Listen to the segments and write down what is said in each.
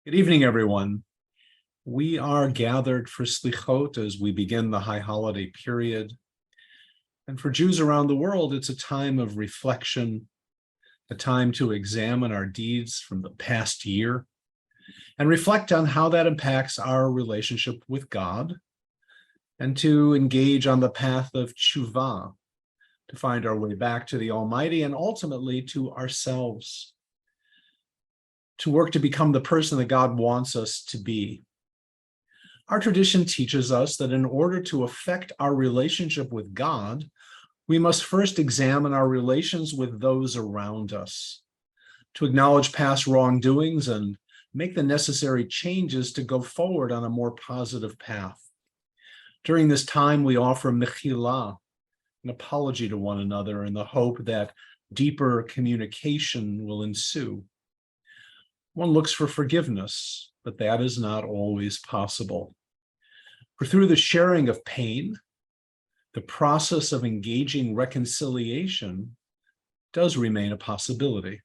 Good evening, everyone. We are gathered for Selichot as we begin the high holiday period. And for Jews around the world, it's a time of reflection, a time to examine our deeds from the past year and reflect on how that impacts our relationship with God, and to engage on the path of tshuva, to find our way back to the Almighty and ultimately to ourselves, to work to become the person that God wants us to be. Our tradition teaches us that in order to affect our relationship with God, we must first examine our relations with those around us, to acknowledge past wrongdoings and make the necessary changes to go forward on a more positive path. During this time, we offer mechila, an apology to one another, in the hope that deeper communication will ensue. One looks for forgiveness, but that is not always possible. For through the sharing of pain, the process of engaging reconciliation does remain a possibility.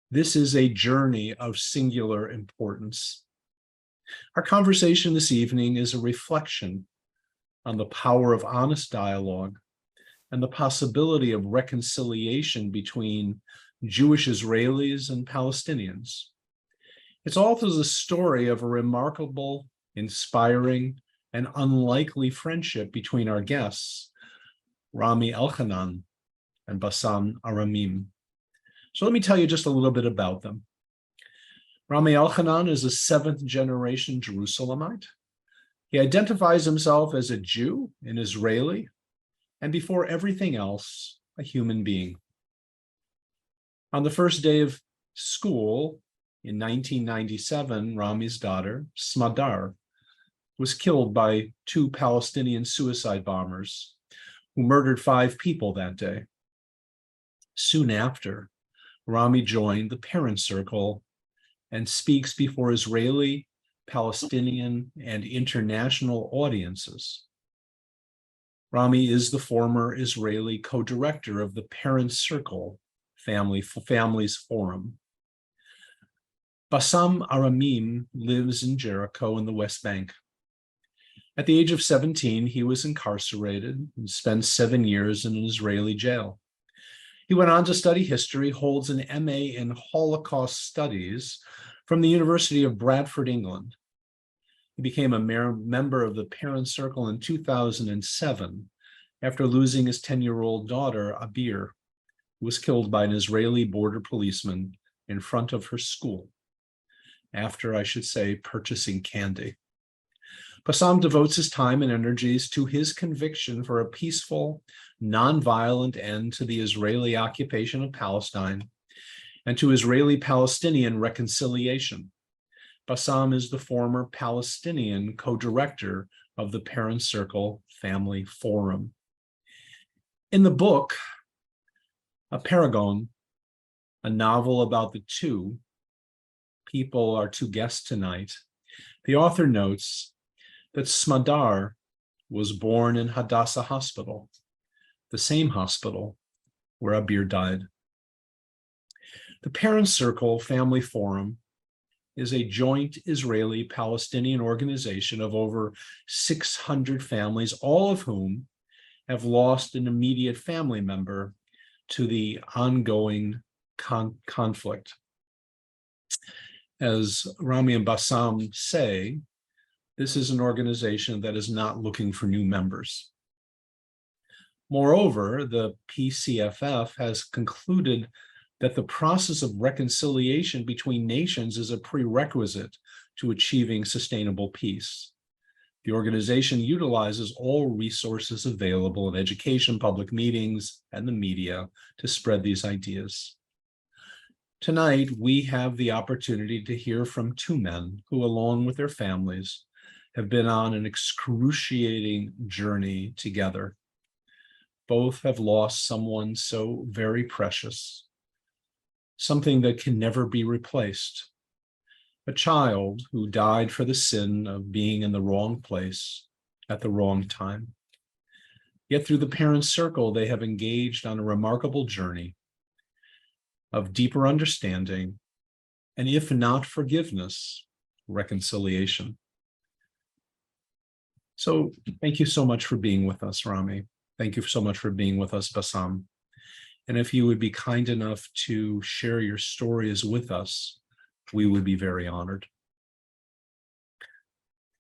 This is a journey of singular importance. Our conversation this evening is a reflection on the power of honest dialogue and the possibility of reconciliation between Jewish Israelis and Palestinians. It's also the story of a remarkable, inspiring, and unlikely friendship between our guests, Rami Elchanan and Bassam Aramin. So let me tell you just a little bit about them. Rami Elchanan is a seventh-generation Jerusalemite. He identifies himself as a Jew, an Israeli, and before everything else, a human being. On the first day of school in 1997, Rami's daughter, Smadar, was killed by two Palestinian suicide bombers who murdered 5 people that day. Soon after, Rami joined the parent circle and speaks before Israeli, Palestinian, and international audiences. Rami is the former Israeli co-director of the Parent Circle Families Forum. Bassam Aramin lives in Jericho in the West Bank. At the age of 17, he was incarcerated and spent 7 years in an Israeli jail. He went on to study history, holds an MA in Holocaust Studies from the University of Bradford, England. He became a member of the Parent Circle in 2007 after losing his 10-year-old daughter, Abir, who was killed by an Israeli border policeman in front of her school, after, I should say, purchasing candy. Bassam devotes his time and energies to his conviction for a peaceful, nonviolent end to the Israeli occupation of Palestine and to Israeli-Palestinian reconciliation. Bassam is the former Palestinian co-director of the Parent Circle Family Forum. In the book, A Paragon, a novel about the two people, our two guests tonight, the author notes that Smadar was born in Hadassah Hospital, the same hospital where Abir died. The Parent Circle Family Forum is a joint Israeli-Palestinian organization of over 600 families, all of whom have lost an immediate family member to the ongoing conflict. As Rami and Bassam say, this is an organization that is not looking for new members. Moreover, the PCFF has concluded that the process of reconciliation between nations is a prerequisite to achieving sustainable peace. The organization utilizes all resources available in education, public meetings, and the media to spread these ideas. Tonight, we have the opportunity to hear from two men who, along with their families, have been on an excruciating journey together. Both have lost someone so very precious, something that can never be replaced. A child who died for the sin of being in the wrong place at the wrong time. Yet through the Parent Circle, they have engaged on a remarkable journey of deeper understanding and if not forgiveness, reconciliation. So thank you so much for being with us, Rami. Thank you so much for being with us, Bassam. And if you would be kind enough to share your stories with us, we would be very honored.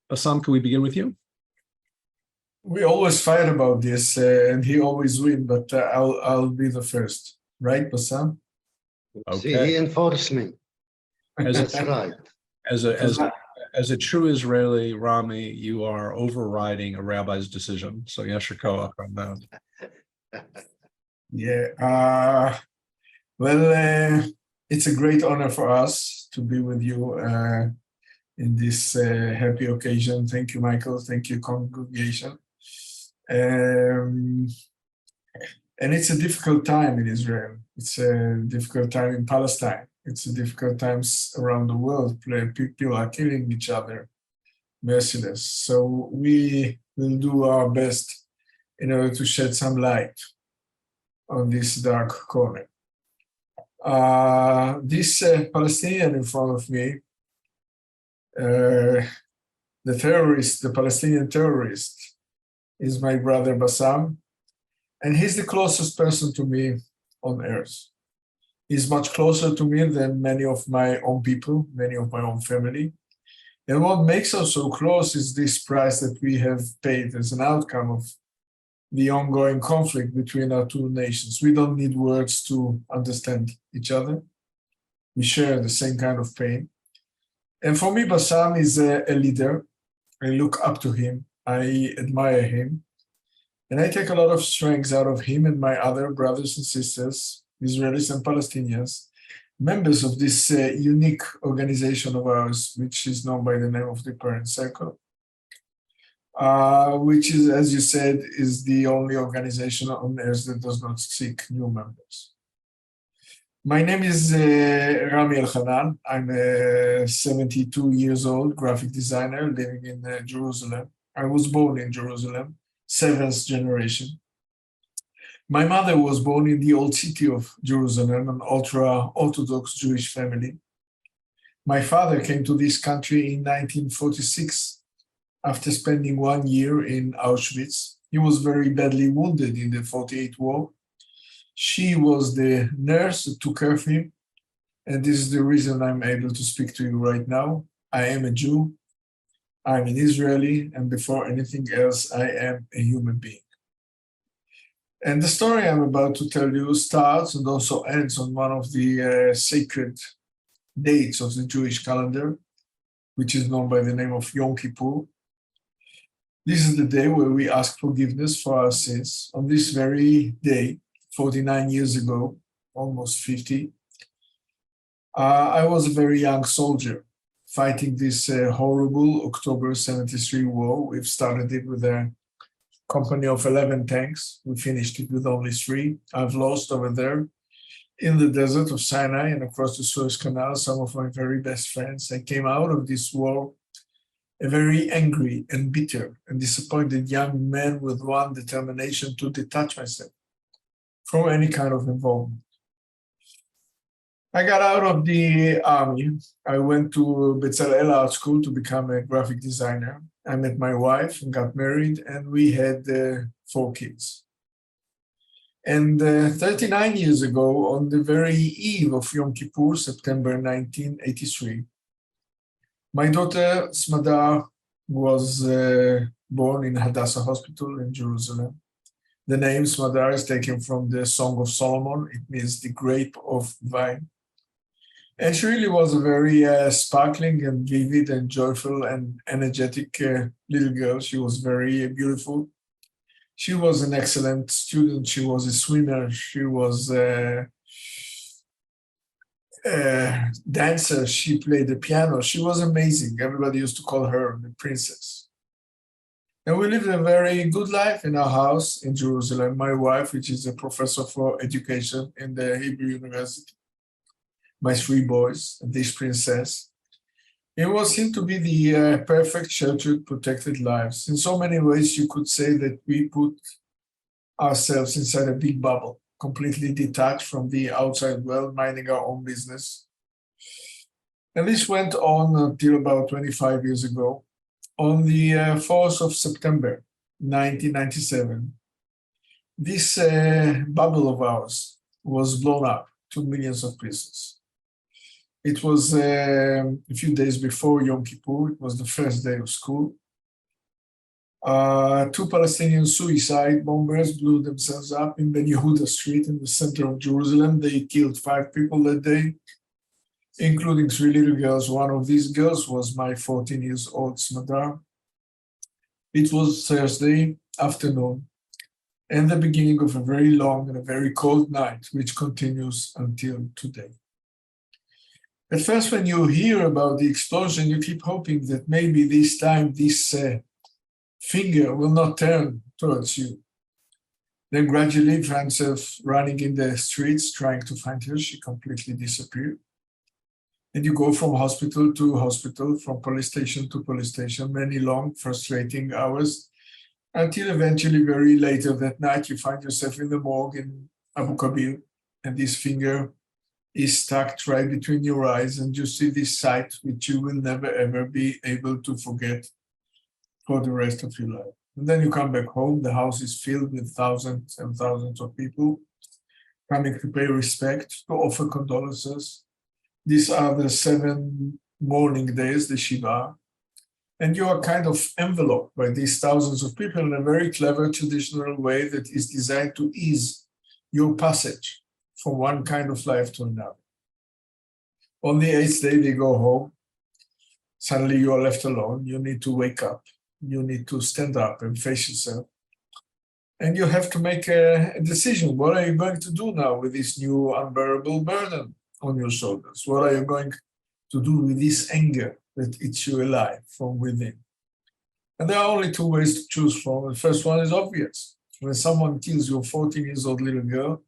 Bassam, can we begin with you? We always fight about this, and he always wins, but I'll be the first. Right, Bassam? Okay. See, he enforced me. That's right. As a true Israeli, Rami, you are overriding a rabbi's decision. So yasher koach on that. Yeah. Well, it's a great honor for us to be with you in this happy occasion. Thank you, Michael. Thank you, congregation. And it's a difficult time in Israel. It's a difficult time in Palestine. It's a difficult times around the world. People are killing each other, merciless. So we will do our best in order to shed some light on this dark corner. This Palestinian in front of me, the terrorist, the Palestinian terrorist, is my brother Bassam, and he's the closest person to me on earth. He's much closer to me than many of my own people, many of my own family. And what makes us so close is this price that we have paid as an outcome of the ongoing conflict between our two nations. We don't need words to understand each other. We share the same kind of pain. And for me, Bassam is a leader. I look up to him. I admire him. And I take a lot of strength out of him and my other brothers and sisters, Israelis and Palestinians, members of this unique organization of ours, which is known by the name of the Parent Circle, which is, as you said, is the only organization on earth that does not seek new members. My name is Rami Elchanan. I'm 72 years old, graphic designer living in Jerusalem. I was born in Jerusalem, 7th generation. My mother was born in the old city of Jerusalem, an ultra-Orthodox Jewish family. My father came to this country in 1946 after spending 1 year in Auschwitz. He was very badly wounded in the 48 war. She was the nurse that took care of him. And this is the reason I'm able to speak to you right now. I am a Jew. I'm an Israeli. And before anything else, I am a human being. And the story I'm about to tell you starts and also ends on one of the sacred dates of the Jewish calendar, which is known by the name of Yom Kippur. This is the day where we ask forgiveness for our sins. On this very day, 49 years ago, almost 50, I was a very young soldier fighting this horrible October 73 war. We've started it with a company of 11 tanks. We finished it with only 3. I've lost over there in the desert of Sinai and across the Suez Canal some of my very best friends. I came out of this war a very angry and bitter and disappointed young man with one determination to detach myself from any kind of involvement. I got out of the army. I went to Bezalel Art School to become a graphic designer. I met my wife and got married, and we had 4 kids. And 39 years ago, on the very eve of Yom Kippur, September 1983, my daughter Smadar was born in Hadassah Hospital in Jerusalem. The name Smadar is taken from the Song of Solomon. It means the grape of vine. And she really was a very sparkling and vivid and joyful and energetic little girl. She was very beautiful. She was an excellent student. She was a swimmer. She was a dancer. She played the piano. She was amazing. Everybody used to call her the princess. And we lived a very good life in our house in Jerusalem. My wife, which is a professor for education in the Hebrew University. My 3 boys, and this princess. It was seemed to be the perfect sheltered, protected lives. In so many ways, you could say that we put ourselves inside a big bubble, completely detached from the outside world, minding our own business. And this went on until about 25 years ago. On the 4th of September, 1997, this bubble of ours was blown up to millions of pieces. It was a few days before Yom Kippur. It was the first day of school. Two Palestinian suicide bombers blew themselves up in Ben Yehuda Street in the center of Jerusalem. They killed 5 people that day, including 3 little girls. One of these girls was my 14-year-old Smadar. It was Thursday afternoon and the beginning of a very long and a very cold night, which continues until today. At first, when you hear about the explosion, you keep hoping that maybe this time this finger will not turn towards you. Then gradually, find herself running in the streets, trying to find her. She completely disappeared. And you go from hospital to hospital, from police station to police station, many long, frustrating hours, until eventually, very later that night, you find yourself in the morgue in Abu Kabir, and this finger is stuck right between your eyes, and you see this sight which you will never ever be able to forget for the rest of your life. And then you come back home, the house is filled with thousands and thousands of people coming to pay respect, to offer condolences. These are the 7 mourning days, the Shiva, and you are kind of enveloped by these thousands of people in a very clever traditional way that is designed to ease your passage from one kind of life to another. On the 8th day, they go home. Suddenly you are left alone. You need to wake up. You need to stand up and face yourself. And you have to make a decision. What are you going to do now with this new unbearable burden on your shoulders? What are you going to do with this anger that eats you alive from within? And there are only 2 ways to choose from. The first one is obvious. When someone kills your 14-year-old little girl,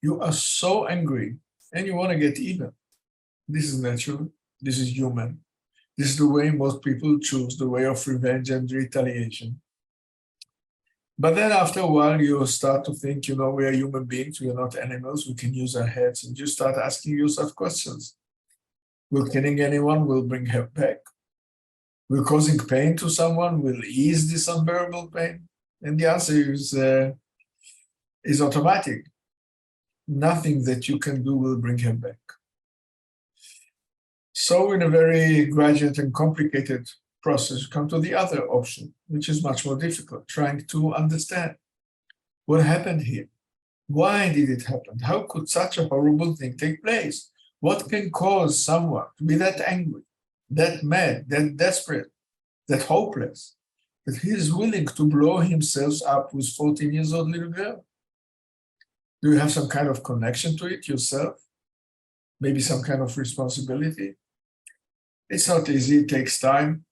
you are so angry and you want to get even. This is natural. This is human. This is the way most people choose, the way of revenge and retaliation. But then after a while, you start to think, we are human beings. We are not animals. We can use our heads. And you start asking yourself questions. Will killing anyone will bring her back? Will causing pain to someone will ease this unbearable pain? And the answer is automatic. Nothing that you can do will bring her back. So in a very gradual and complicated process, you come to the other option, which is much more difficult, trying to understand what happened here. Why did it happen? How could such a horrible thing take place? What can cause someone to be that angry, that mad, that desperate, that hopeless, that he is willing to blow himself up with 14-year-old little girl? Do you have some kind of connection to it yourself? Maybe some kind of responsibility? It's not easy, it takes time.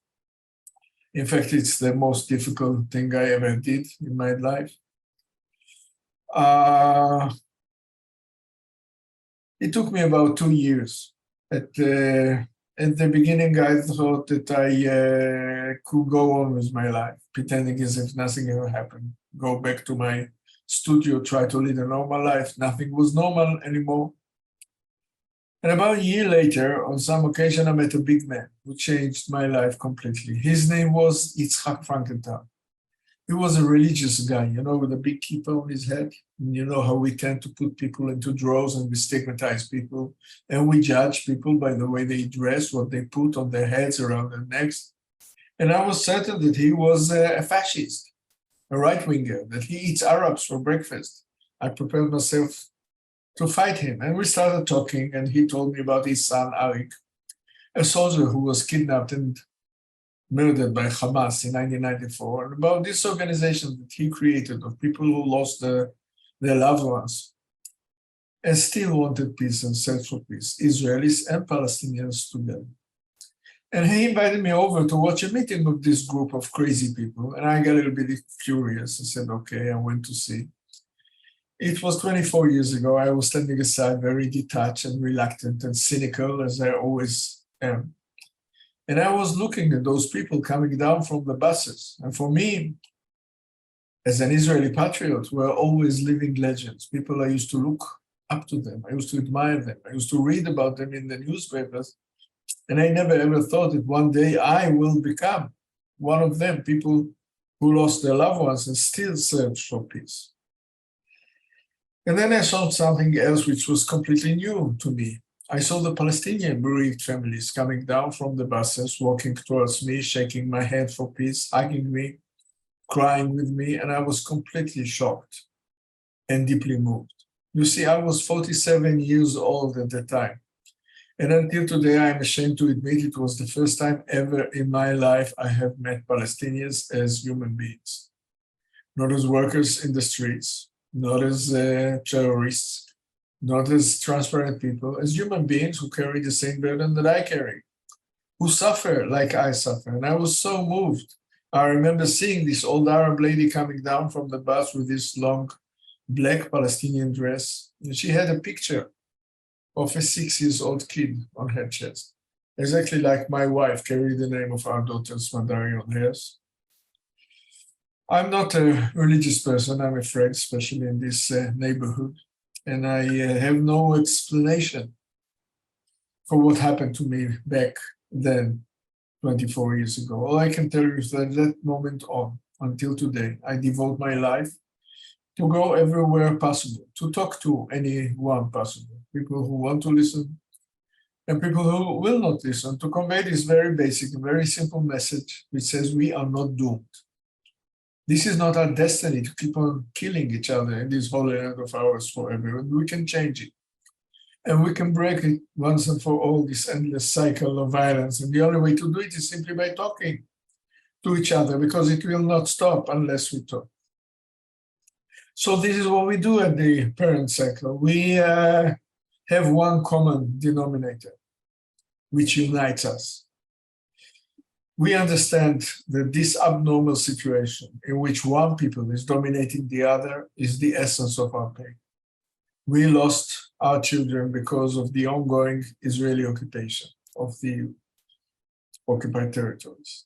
In fact, it's the most difficult thing I ever did in my life. It took me about 2 years. At the beginning, I thought that I could go on with my life, pretending as if nothing ever happened. Go back to my studio, try to lead a normal life. Nothing was normal anymore. And about a year later, on some occasion, I met a big man who changed my life completely. His name was Yitzhak Frankenthal. He was a religious guy, with a big kippah on his head. And you know how we tend to put people into drawers and we stigmatize people. And we judge people by the way they dress, what they put on their heads, around their necks. And I was certain that he was a fascist, a right-winger, that he eats Arabs for breakfast. I prepared myself to fight him. And we started talking, and he told me about his son, Arik, a soldier who was kidnapped and murdered by Hamas in 1994, and about this organization that he created of people who lost their loved ones and still wanted peace and search for peace, Israelis and Palestinians together. And he invited me over to watch a meeting of this group of crazy people, and I got a little bit curious. I said, okay, I went to see. It was 24 years ago. I was standing aside, very detached and reluctant and cynical, as I always am. And I was looking at those people coming down from the buses. And for me, as an Israeli patriot, were always living legends. People I used to look up to them. I used to admire them. I used to read about them in the newspapers. And I never ever thought that one day I will become one of them, people who lost their loved ones and still search for peace. And then I saw something else which was completely new to me. I saw the Palestinian bereaved families coming down from the buses, walking towards me, shaking my hand for peace, hugging me, crying with me, and I was completely shocked and deeply moved. You see, I was 47 years old at the time. And until today, I'm ashamed to admit it was the first time ever in my life I have met Palestinians as human beings, not as workers in the streets, not as terrorists, not as transparent people, as human beings who carry the same burden that I carry, who suffer like I suffer. And I was so moved. I remember seeing this old Arab lady coming down from the bus with this long black Palestinian dress. And she had a picture of a 6-year-old kid on her chest, exactly like my wife carried the name of our daughter Smadari on hers. I'm not a religious person, I'm afraid, especially in this neighborhood. And I have no explanation for what happened to me back then, 24 years ago. All I can tell you is that that moment on, until today, I devote my life to go everywhere possible, to talk to anyone possible, people who want to listen and people who will not listen, to convey this very basic, very simple message which says we are not doomed. This is not our destiny to keep on killing each other in this holy land of ours forever. And we can change it. And we can break it once and for all, this endless cycle of violence. And the only way to do it is simply by talking to each other, because it will not stop unless we talk. So this is what we do at the Parent Cycle. We have one common denominator, which unites us. We understand that this abnormal situation in which one people is dominating the other is the essence of our pain. We lost our children because of the ongoing Israeli occupation of the occupied territories.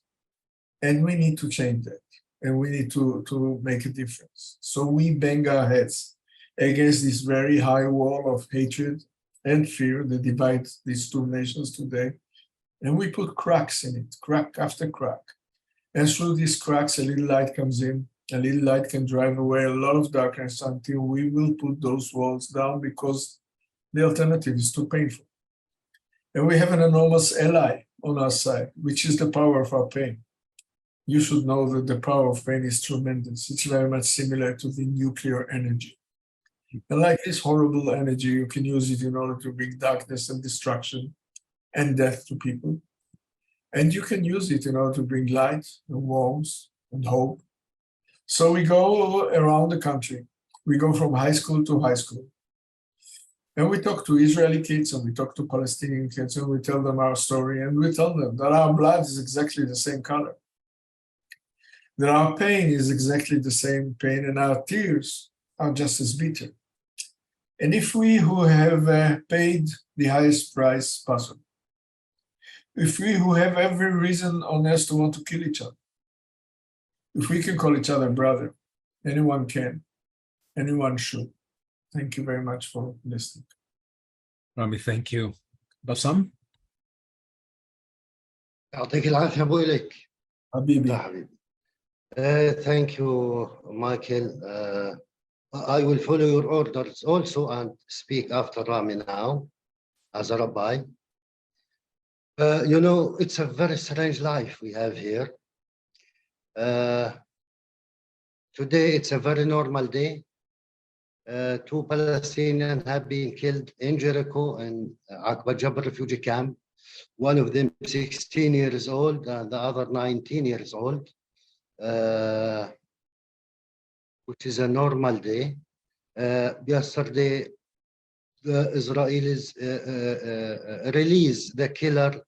And we need to change that. And we need to make a difference. So we bang our heads against this very high wall of hatred and fear that divides these two nations today. And we put cracks in it, crack after crack. And through these cracks, a little light comes in. A little light can drive away a lot of darkness until we will put those walls down, because the alternative is too painful. And we have an enormous ally on our side, which is the power of our pain. You should know that the power of pain is tremendous. It's very much similar to the nuclear energy. And like this horrible energy, you can use it in order to bring darkness and destruction and death to people. And you can use it in order to bring light and warmth and hope. So we go around the country. We go from high school to high school. And we talk to Israeli kids and we talk to Palestinian kids and we tell them our story and we tell them that our blood is exactly the same color, that our pain is exactly the same pain and our tears are just as bitter. And if we who have paid the highest price possible, if we who have every reason on earth to want to kill each other, if we can call each other brother, anyone can, anyone should. Thank you very much for listening. Rami, thank you. Bassam? يعطيك العافية أبو إليك. Habibi. حبيبي. Thank you, Michael. I will follow your orders also and speak after Rami now as a rabbi. You know, it's a very strange life we have here. Today, it's a very normal day. 2 Palestinians have been killed in Jericho and Aqaba Jabal refugee camp. One of them 16 years old and the other 19 years old, which is a normal day. Yesterday, the Israelis released the killer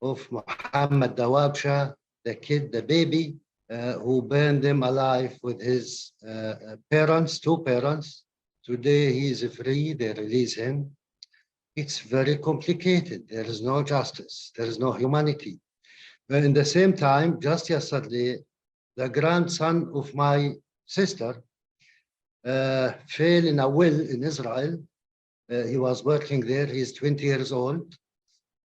of Muhammad Dawabsha, the kid, the baby, who burned them alive with his parents, 2 parents. Today he is free, they release him. It's very complicated. There is no justice, there is no humanity. But in the same time, just yesterday, the grandson of my sister fell in a well in Israel. He was working there, he's 20 years old.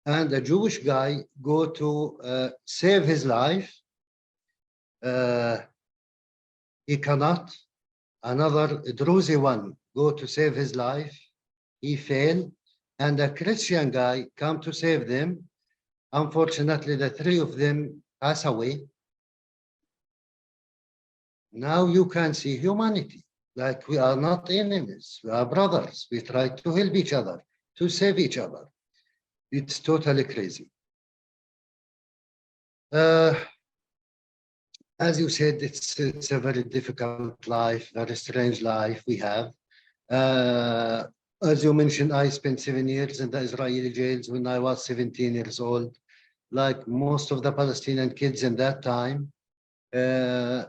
and a Jewish guy go to save his life. He cannot. Another Druzi one go to save his life. He failed. And a Christian guy come to save them. Unfortunately, the three of them pass away. Now you can see humanity. Like we are not enemies. We are brothers. We try to help each other, to save each other. It's totally crazy. As you said, it's a very difficult life, very strange life we have. As you mentioned, I spent 7 years in the Israeli jails when I was 17 years old. Like most of the Palestinian kids in that time,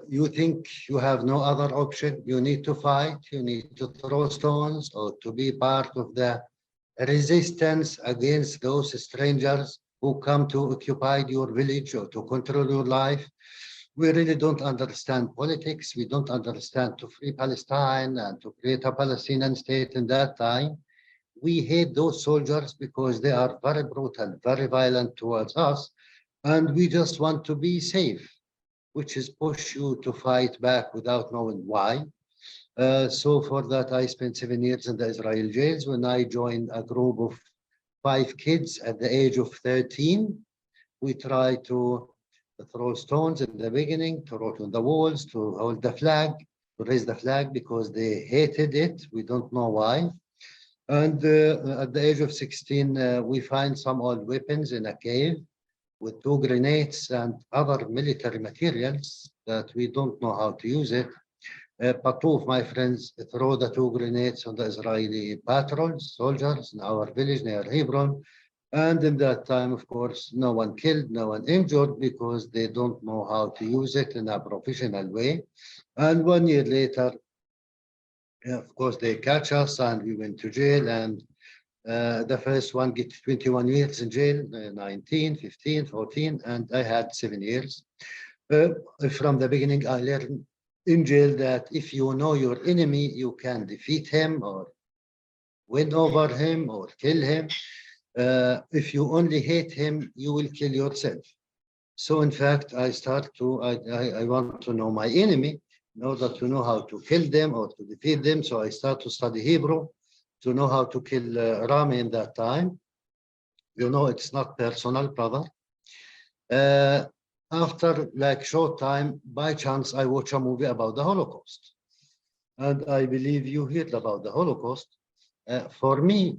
you think you have no other option. You need to fight, you need to throw stones, or to be part of the resistance against those strangers who come to occupy your village or to control your life. We really don't understand politics. We don't understand to free Palestine and to create a Palestinian state in that time. We hate those soldiers because they are very brutal, very violent towards us. And we just want to be safe, which is push you to fight back without knowing why. So for that, I spent 7 years in the Israel jails when I joined a group of 5 kids at the age of 13. We tried to throw stones in the beginning, to write on the walls, to hold the flag, to raise the flag because they hated it. We don't know why. And at the age of 16, we find some old weapons in a cave with 2 grenades and other military materials that we don't know how to use it. But 2 of my friends throw the 2 grenades on the Israeli patrols, soldiers in our village near Hebron. And in that time, of course, no one killed, no one injured because they don't know how to use it in a professional way. And 1 year later, of course, they catch us and we went to jail. And the first one get 21 years in jail, 19, 15, 14, and I had 7 years. From the beginning, I learned in jail that if you know your enemy, you can defeat him or win over him or kill him. If you only hate him, you will kill yourself. So in fact, I want to know my enemy in order to know how to kill them or to defeat them. So I start to study Hebrew to know how to kill Rami in that time. You know, it's not personal, brother. After like short time, by chance, I watch a movie about the Holocaust. And I believe you heard about the Holocaust. For me,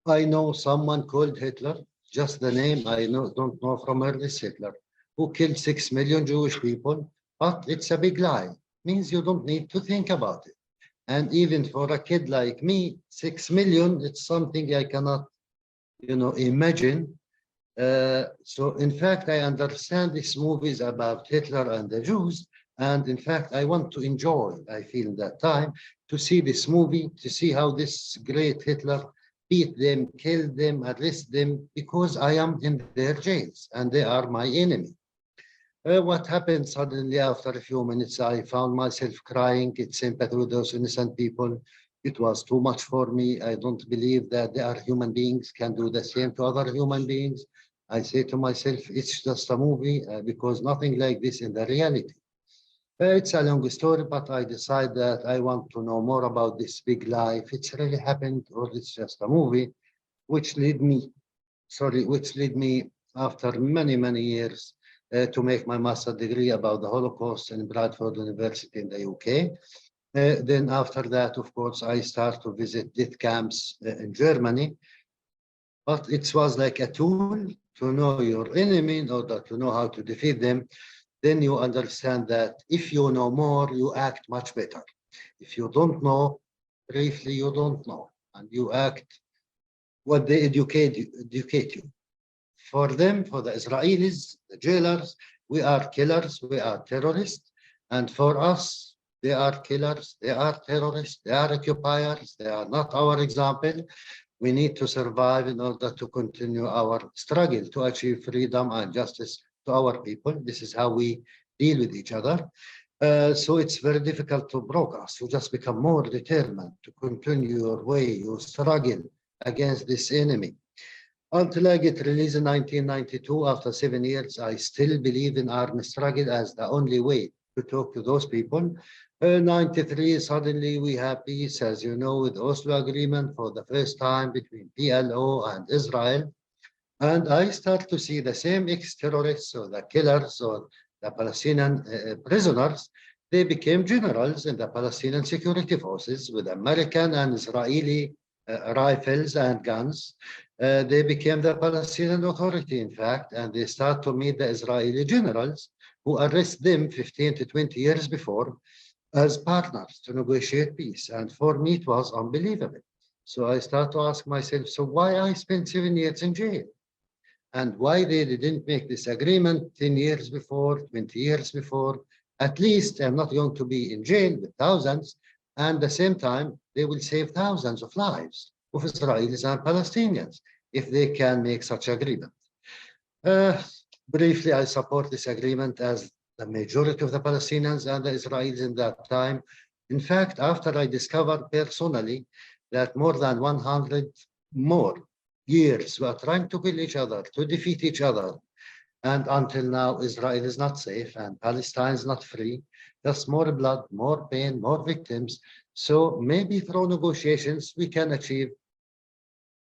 I know someone called Hitler, just the name I don't know from where is Hitler, who killed 6 million Jewish people, but it's a big lie. Means you don't need to think about it. And even for a kid like me, 6 million, it's something I cannot, imagine. So in fact, I understand this movie is about Hitler and the Jews. And in fact, I want to enjoy, I feel in that time, to see this movie, to see how this great Hitler beat them, kill them, arrest them, because I am in their jails and they are my enemy. What happened suddenly after a few minutes, I found myself crying. It's sympathy with those innocent people. It was too much for me. I don't believe that they are human beings, can do the same to other human beings. I say to myself, it's just a movie because nothing like this in the reality. It's a long story, but I decide that I want to know more about this big life. It's really happened or it's just a movie, which led me after many, many years to make my master's degree about the Holocaust in Bradford University in the UK. Then after that, of course, I start to visit death camps in Germany. But it was like a tool to know your enemy in order to know how to defeat them. Then you understand that if you know more, you act much better. If you don't know, briefly, you don't know. And you act what they educate you. For them, for the Israelis, the jailers, we are killers, we are terrorists. And for us, they are killers, they are terrorists, they are occupiers, they are not our example. We need to survive in order to continue our struggle to achieve freedom and justice to our people. This is how we deal with each other. So it's very difficult to broke us. You just become more determined to continue your way, your struggle against this enemy. Until I get released in 1992, after 7 years, I still believe in armed struggle as the only way to talk to those people. 93, suddenly we have peace, as you know, with Oslo Agreement for the first time between PLO and Israel. And I start to see the same ex-terrorists or the killers or the Palestinian prisoners. They became generals in the Palestinian security forces with American and Israeli rifles and guns. They became the Palestinian Authority, in fact, and they start to meet the Israeli generals who arrest them 15 to 20 years before as partners to negotiate peace. And for me, it was unbelievable. So I start to ask myself, so why I spent 7 years in jail? And why they didn't make this agreement 10 years before, 20 years before? At least I'm not going to be in jail with thousands, and at the same time, they will save thousands of lives of Israelis and Palestinians if they can make such agreement. Briefly, I support this agreement as the majority of the Palestinians and the Israelis in that time. In fact, after I discovered personally that more than 100 more years we are trying to kill each other, to defeat each other, and until now, Israel is not safe and Palestine is not free. There's more blood, more pain, more victims. So maybe through negotiations, we can achieve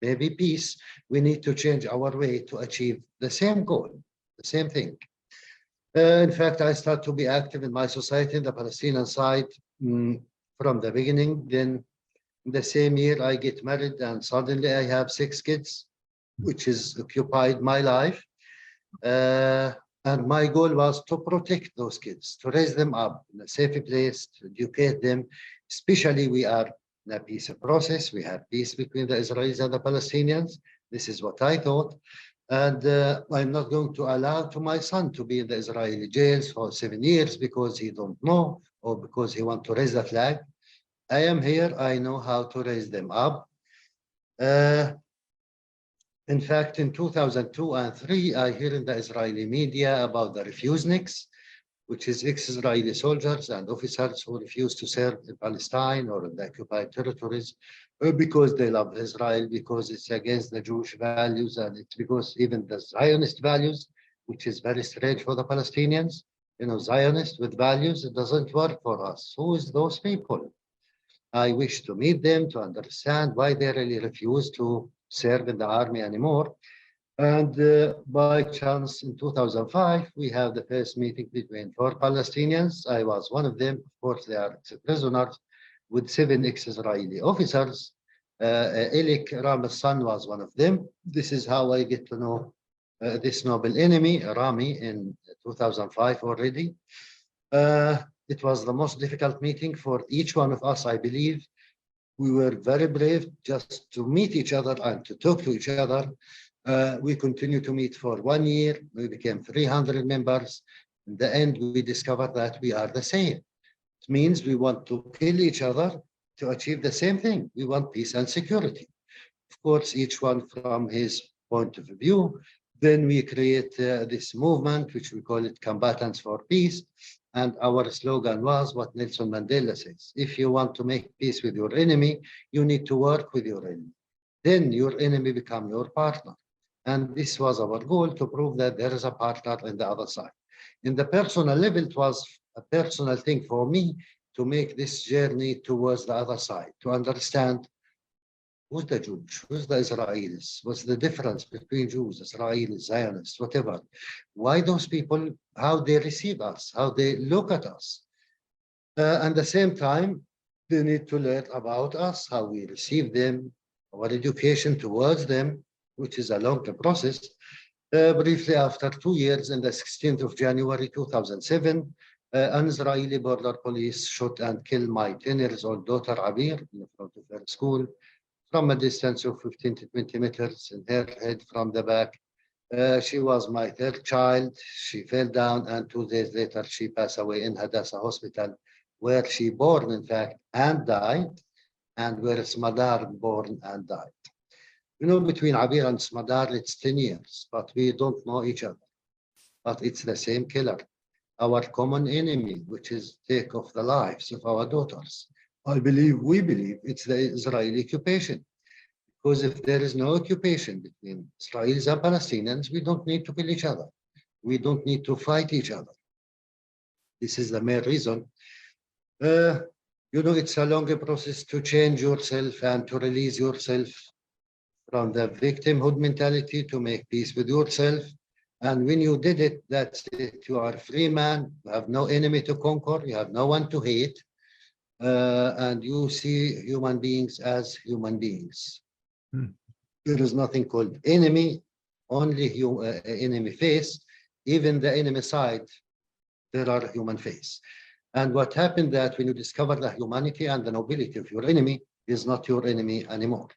maybe peace. We need to change our way to achieve the same goal, the same thing. In fact, I start to be active in my society, in the Palestinian side, from the beginning. Then in the same year, I get married and suddenly I have 6 kids, which has occupied my life. And my goal was to protect those kids, to raise them up in a safe place, to educate them. Especially we are in a peace process. We have peace between the Israelis and the Palestinians. This is what I thought. And I'm not going to allow to my son to be in the Israeli jails for 7 years because he don't know or because he want to raise the flag. I am here. I know how to raise them up. In fact, in 2002 and 3, I hear in the Israeli media about the refuseniks, which is ex-Israeli soldiers and officers who refuse to serve in Palestine or in the occupied territories because they love Israel, because it's against the Jewish values, and it's because even the Zionist values, which is very strange for the Palestinians, you know, Zionist with values, it doesn't work for us. Who is those people? I wish to meet them to understand why they really refuse to serve in the army anymore. And by chance, in 2005, we have the first meeting between 4 Palestinians. I was one of them. Of course, they are prisoners with 7 ex-Israeli officers. Rami's son was one of them. This is how I get to know this noble enemy, Rami, in 2005 already. It was the most difficult meeting for each one of us, I believe. We were very brave just to meet each other and to talk to each other. We continued to meet for 1 year. We became 300 members. In the end, we discovered that we are the same. It means we want to kill each other to achieve the same thing. We want peace and security. Of course, each one from his point of view. Then we create this movement, which we call it Combatants for Peace. And our slogan was what Nelson Mandela says: if you want to make peace with your enemy, you need to work with your enemy. Then your enemy become your partner. And this was our goal, to prove that there is a partner on the other side. In the personal level, it was a personal thing for me to make this journey towards the other side, to understand who's the Jews, who's the Israelis, what's the difference between Jews, Israelis, Zionists, whatever. Why those people, how they receive us, how they look at us. At the same time, they need to learn about us, how we receive them, our education towards them, which is a long process. Briefly, after 2 years, on the 16th of January 2007, an Israeli border police shot and killed my 10-year-old daughter, Abir, in front of her school, from a distance of 15 to 20 meters in her head from the back. She was my 3rd child. She fell down, and 2 days later, she passed away in Hadassah Hospital, where she born, in fact, and died, and where Smadar born and died. You know, between Abir and Smadar, it's 10 years, but we don't know each other. But it's the same killer, our common enemy, which is take off the lives of our daughters. We believe it's the Israeli occupation, Because if there is no occupation between Israelis and Palestinians, we don't need to kill each other. We don't need to fight each other. This is the main reason. You know, it's a long process to change yourself and to release yourself from the victimhood mentality to make peace with yourself. And when you did it, that's it. You are a free man. You have no enemy to conquer. You have no one to hate. And you see human beings as human beings. There is nothing called enemy, only enemy face. Even the enemy side, there are human face. And what happened that when you discover the humanity and the nobility of your enemy is not your enemy anymore.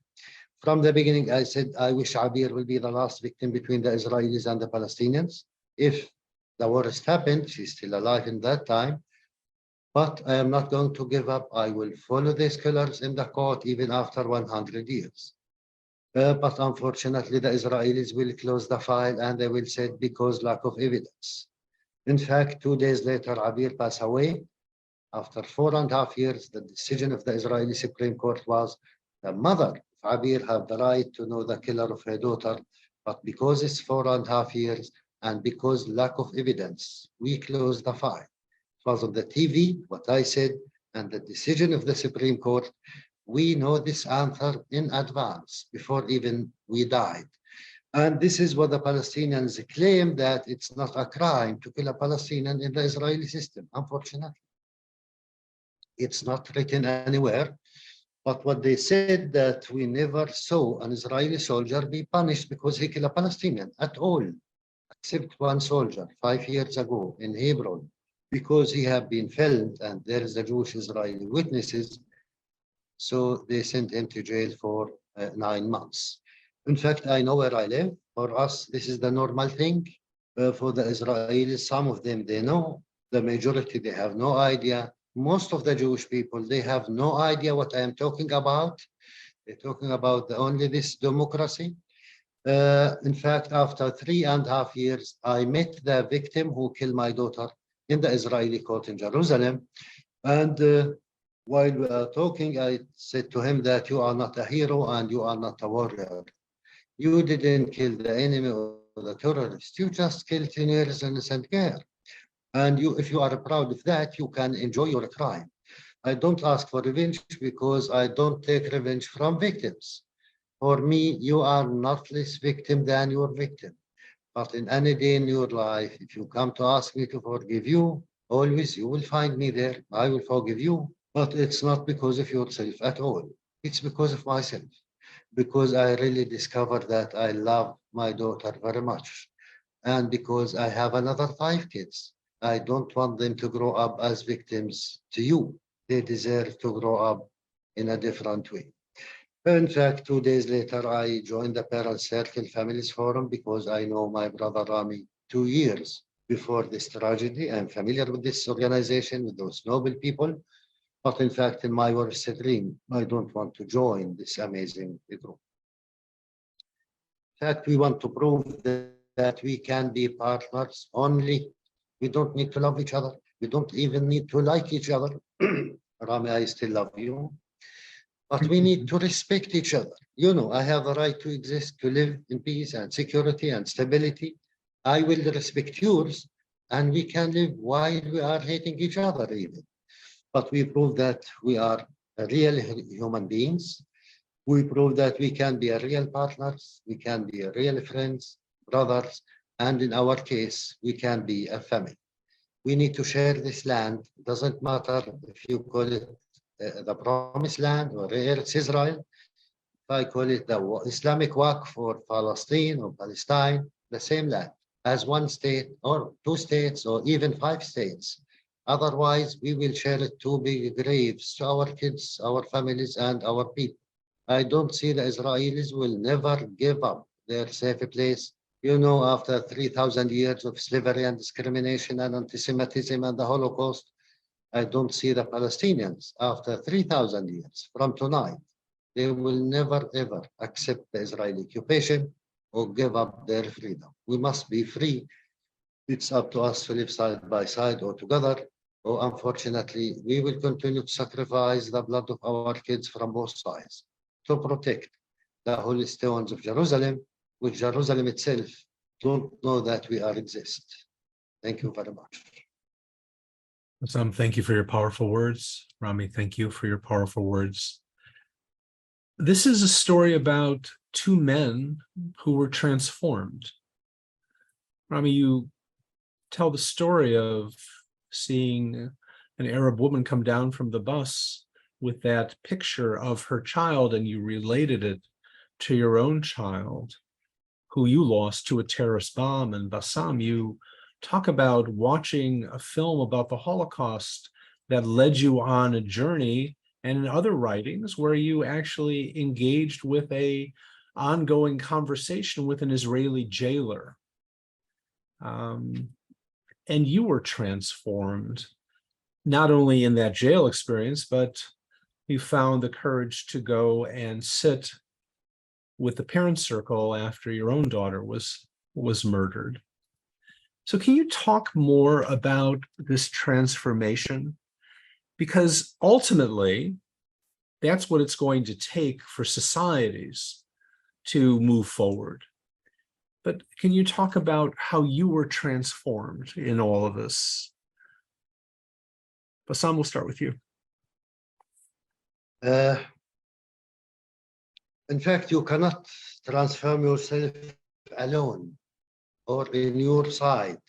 From the beginning, I said, I wish Abir will be the last victim between the Israelis and the Palestinians. If the worst happened, she's still alive in that time. But I am not going to give up. I will follow these killers in the court even after 100 years. But unfortunately, the Israelis will close the file and they will say because lack of evidence. In fact, 2 days later, Abir passed away. After 4.5 years, the decision of the Israeli Supreme Court was the mother of Abir had the right to know the killer of her daughter, but because it's 4.5 years and because lack of evidence, we closed the file. It was on the TV, what I said, and the decision of the Supreme Court, we know this answer in advance before even we died. And this is what the Palestinians claim, that it's not a crime to kill a Palestinian in the Israeli system. Unfortunately, it's not written anywhere. But what they said that we never saw an Israeli soldier be punished because he killed a Palestinian at all, except one soldier 5 years ago in Hebron, because he had been filmed and there is a Jewish Israeli witnesses. So they sent him to jail for 9 months. In fact, I know where I live. For us, this is the normal thing. For the Israelis, some of them, they know. The majority, they have no idea. Most of the Jewish people, they have no idea what I am talking about. They're talking about only this democracy. In fact, after 3.5 years, I met the victim who killed my daughter in the Israeli court in Jerusalem. And while we are talking, I said to him that you are not a hero and you are not a warrior. You didn't kill the enemy or the terrorist. You just killed 10 years innocent girl. And you, if you are proud of that, you can enjoy your crime. I don't ask for revenge because I don't take revenge from victims. For me, you are not less victim than your victim. But in any day in your life, if you come to ask me to forgive you, always you will find me there. I will forgive you. But it's not because of yourself at all. It's because of myself. Because I really discovered that I love my daughter very much. And because I have another 5 kids. I don't want them to grow up as victims to you. They deserve to grow up in a different way. In fact, 2 days later, I joined the Parent Circle Families Forum because I know my brother Rami 2 years before this tragedy. I'm familiar with this organization, with those noble people. But in fact, in my worst dream, I don't want to join this amazing group. In fact, we want to prove that we can be partners only. We don't need to love each other. We don't even need to like each other. Rami, I still love you. But we need to respect each other. You know, I have a right to exist, to live in peace and security and stability. I will respect yours, and we can live while we are hating each other even. But we prove that we are real human beings. We prove that we can be a real partners. We can be a real friends, brothers, and in our case, we can be a family. We need to share this land. It doesn't matter if you call it the Promised Land or Eretz Israel. If I call it the Islamic Waqf for Palestine or Palestine, the same land as one state or 2 states or even 5 states. Otherwise, we will share 2 big graves to our kids, our families, and our people. I don't see the Israelis will never give up their safe place. You know, after 3,000 years of slavery and discrimination and anti-Semitism and the Holocaust, I don't see the Palestinians after 3,000 years from tonight. They will never ever accept the Israeli occupation or give up their freedom. We must be free. It's up to us to live side by side or together, or unfortunately, we will continue to sacrifice the blood of our kids from both sides to protect the holy stones of Jerusalem, which Jerusalem itself don't know that we are exist. Thank you very much. Bassam, thank you for your powerful words. Rami, thank you for your powerful words. This is a story about two men who were transformed. Rami, you tell the story of seeing an Arab woman come down from the bus with that picture of her child, and you related it to your own child, who you lost to a terrorist bomb. And Bassam, you talk about watching a film about the Holocaust that led you on a journey, and in other writings where you actually engaged with an ongoing conversation with an Israeli jailer. And you were transformed, not only in that jail experience, but you found the courage to go and sit with the parent circle after your own daughter was murdered. So can you talk more about this transformation? Because ultimately, that's what it's going to take for societies to move forward. But can you talk about how you were transformed in all of this? Bassam, we'll start with you. In fact, you cannot transform yourself alone or in your side,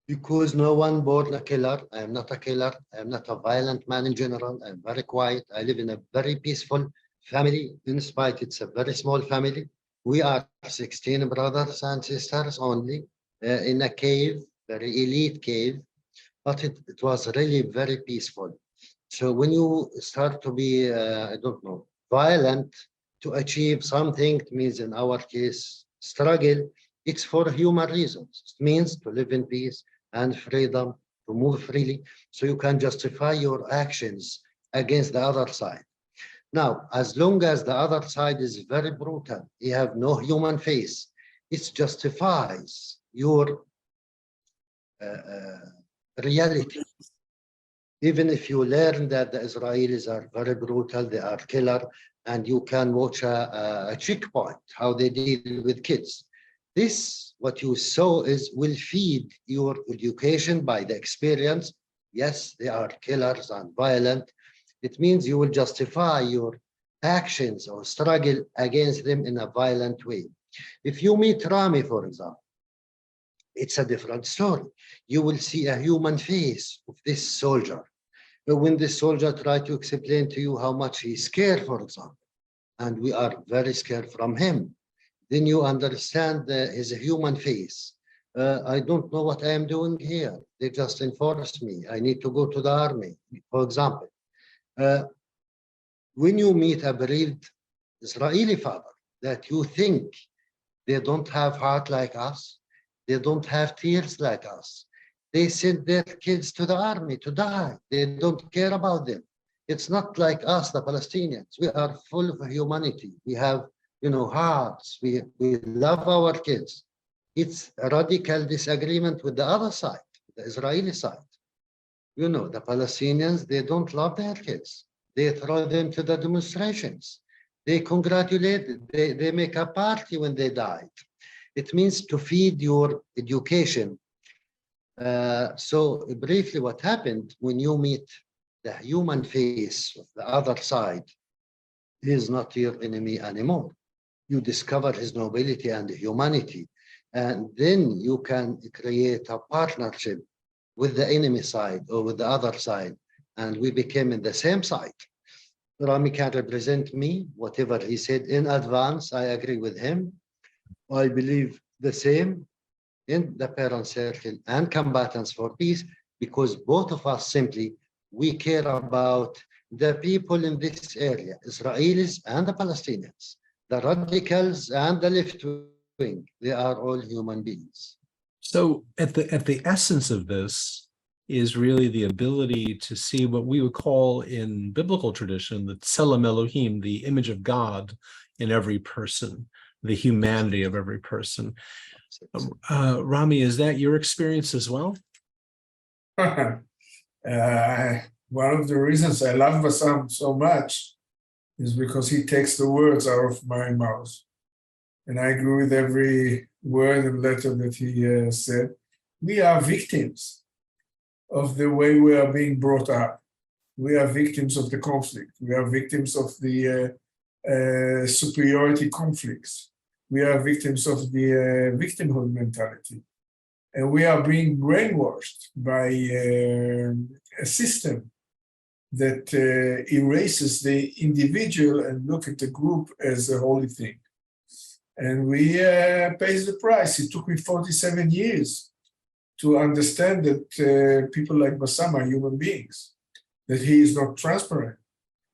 because no one born a killer. I am not a killer. I am not a violent man in general. I am very quiet. I live in a very peaceful family, in spite it's a very small family. We are 16 brothers and sisters only in a cave, very elite cave, but it was really very peaceful. So when you start to be, I don't know, violent to achieve something, it means in our case, struggle, it's for human reasons. It means to live in peace and freedom, to move freely, so you can justify your actions against the other side. Now, as long as the other side is very brutal, you have no human face, it justifies your reality. Even if you learn that the Israelis are very brutal, they are killer, and you can watch a checkpoint, how they deal with kids. This, what you saw will feed your education by the experience. Yes, they are killers and violent. It means you will justify your actions or struggle against them in a violent way. If you meet Rami, for example, it's a different story. You will see a human face of this soldier. But when this soldier tries to explain to you how much he's scared, for example, and we are very scared from him, then you understand his human face. I don't know what I am doing here. They just enforced me. I need to go to the army, for example. When you meet a bereaved Israeli father that you think they don't have heart like us, they don't have tears like us, they send their kids to the army to die. They don't care about them. It's not like us, the Palestinians. We are full of humanity. We have, hearts. We love our kids. It's a radical disagreement with the other side, the Israeli side. The Palestinians, they don't love their kids. They throw them to the demonstrations. They congratulate, they make a party when they died. It means to feed your education. So briefly, what happened when you meet the human face of the other side, he is not your enemy anymore. You discover his nobility and humanity, and then you can create a partnership with the enemy side or with the other side, and we became in the same side. Rami can represent me, whatever he said in advance, I agree with him. I believe the same in the parent circle and combatants for peace, because both of us simply, we care about the people in this area, Israelis and the Palestinians, the radicals and the left wing, they are all human beings. So at the essence of this is really the ability to see what we would call in biblical tradition, the Tselem Elohim, the image of God in every person, the humanity of every person. Rami, is that your experience as well? One of the reasons I love Bassam so much is because he takes the words out of my mouth. And I agree with every word and letter that he said. We are victims of the way we are being brought up. We are victims of the conflict. We are victims of the superiority conflicts. We are victims of the victimhood mentality. And we are being brainwashed by a system that erases the individual and look at the group as a holy thing. And we pay the price. It took me 47 years to understand that people like Bassam are human beings, that he is not transparent.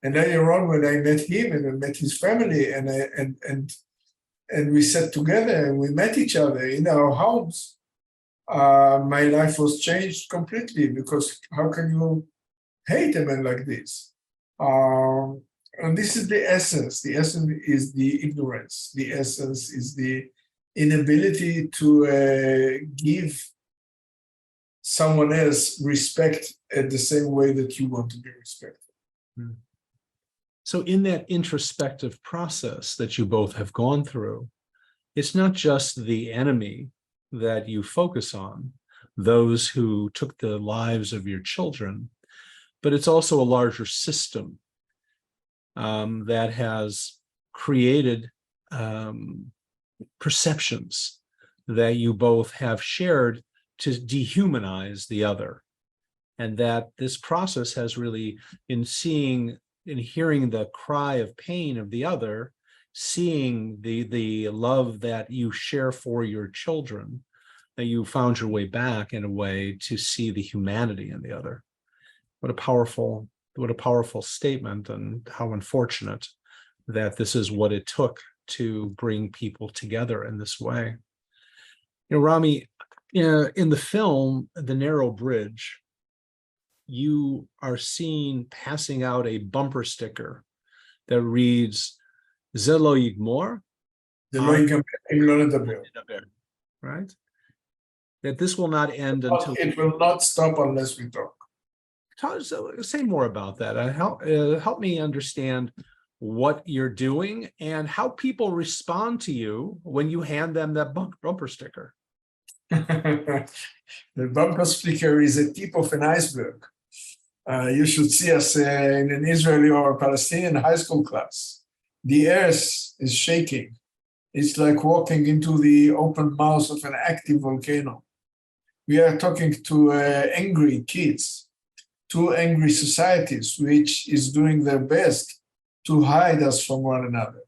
And later on, when I met him and I met his family, and we sat together and we met each other in our homes, my life was changed completely, because how can you hate a man like this? And this is the essence. The essence is the ignorance. The essence is the inability to give someone else respect at the same way that you want to be respected. So in that introspective process that you both have gone through, it's not just the enemy that you focus on, those who took the lives of your children, but it's also a larger system that has created perceptions that you both have shared to dehumanize the other. And that this process has really, in hearing the cry of pain of the other, seeing the love that you share for your children, that you found your way back in a way to see the humanity in the other. What a powerful statement, and how unfortunate that this is what it took to bring people together in this way. You know, Rami, in the film, The Narrow Bridge, you are seen passing out a bumper sticker that reads, "Ze lo yigmor," right? That this will not end until it will not stop unless we talk. Say more about that. Help me understand what you're doing and how people respond to you when you hand them that bumper sticker. The bumper sticker is a tip of an iceberg. You should see us in an Israeli or Palestinian high school class. The earth is shaking. It's like walking into the open mouth of an active volcano. We are talking to angry kids, two angry societies, which is doing their best to hide us from one another.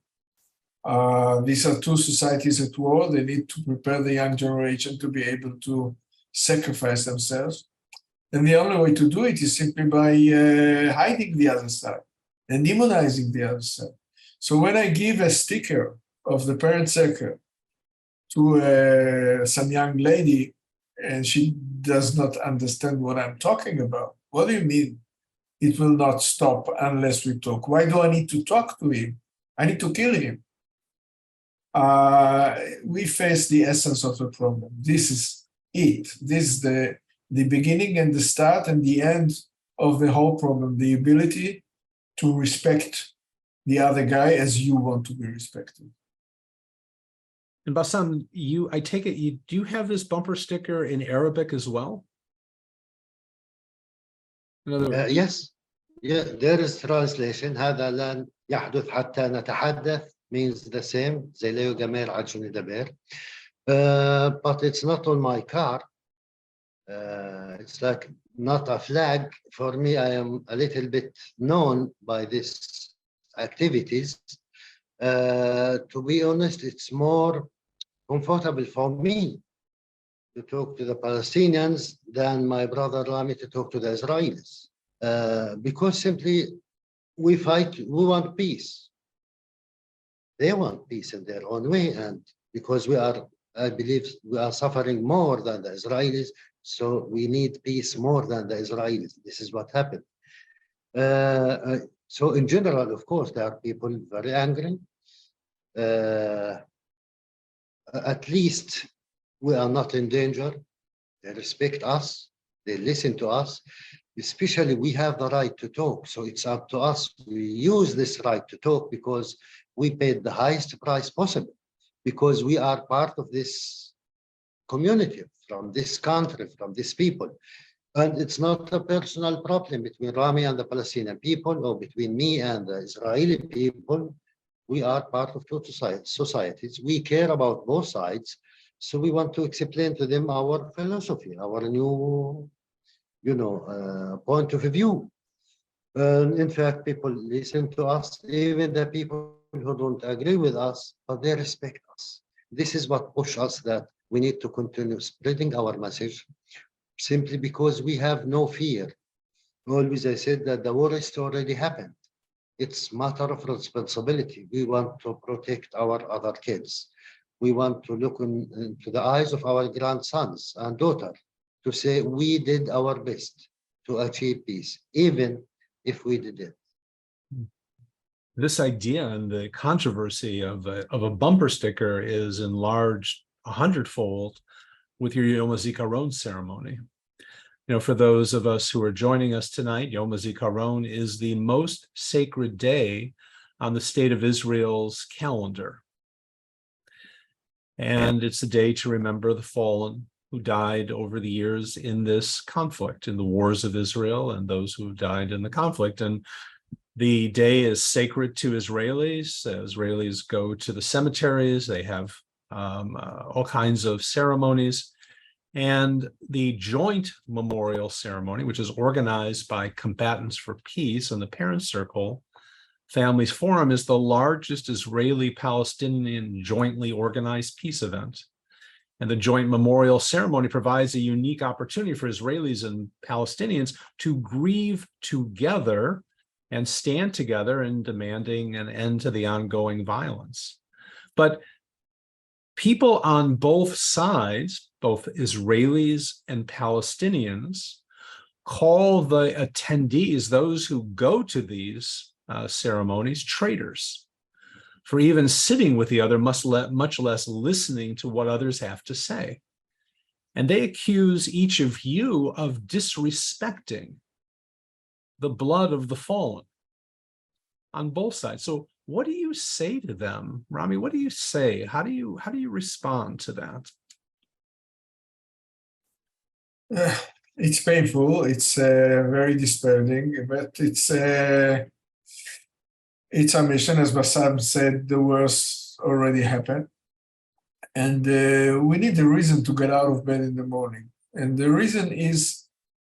These are two societies at war. They need to prepare the young generation to be able to sacrifice themselves. And the only way to do it is simply by hiding the other side and demonizing the other side. So when I give a sticker of the parent circle to some young lady, and she does not understand what I'm talking about, what do you mean it will not stop unless we talk? Why do I need to talk to him? I need to kill him. We face the essence of the problem. This is it. This is the beginning and the start and the end of the whole problem, the ability to respect the other guy as you want to be respected. And Bassam, I take it, do you have this bumper sticker in Arabic as well? Yes. Yeah, there is translation. هذا لن يحدث حتى نتحدث means the same. زي لا يجمر عاد شو ندبر. But it's not on my car. It's like not a flag. For me, I am a little bit known by these activities. To be honest, it's more comfortable for me to talk to the Palestinians than my brother Rami to talk to the Israelis. Because simply we fight, we want peace. They want peace in their own way, and because I believe we are suffering more than the Israelis, so we need peace more than the Israelis. This is what happened. So in general, of course, there are people very angry. At least we are not in danger. They respect us. They listen to us. especially we have the right to talk. So it's up to us. We use this right to talk because we paid the highest price possible, because we are part of this community, from this country, from these people. And it's not a personal problem between Rami and the Palestinian people, or between me and the Israeli people. We are part of two societies. We care about both sides. So we want to explain to them our philosophy, our new, point of view. In fact, people listen to us, even the people who don't agree with us, but they respect us. This is what pushes us that we need to continue spreading our message, simply because we have no fear. Always I said that the war is already happened. It's matter of responsibility. We want to protect our other kids. We want to look into the eyes of our grandsons and daughters to say we did our best to achieve peace, even if we did it. This idea and the controversy of a bumper sticker is enlarged 100-fold with your Yom HaZikaron ceremony. For those of us who are joining us tonight, Yom HaZikaron is the most sacred day on the State of Israel's calendar. And it's a day to remember the fallen who died over the years in this conflict, in the wars of Israel, and those who died in the conflict. And the day is sacred to Israelis. Israelis go to the cemeteries. They have all kinds of ceremonies. And the joint memorial ceremony, which is organized by Combatants for Peace and the Parents Circle Families Forum, is the largest Israeli-Palestinian jointly organized peace event. And the joint memorial ceremony provides a unique opportunity for Israelis and Palestinians to grieve together and stand together in demanding an end to the ongoing violence. But people on both sides, both Israelis and Palestinians, call the attendees, those who go to these ceremonies, traitors, for even sitting with the other, much less listening to what others have to say. And they accuse each of you of disrespecting the blood of the fallen on both sides. So what do you say to them, Rami? What do you say? How do you respond to that? It's painful. It's very despairing, but it's our mission. As Bassam said, the worst already happened. And we need a reason to get out of bed in the morning. And the reason is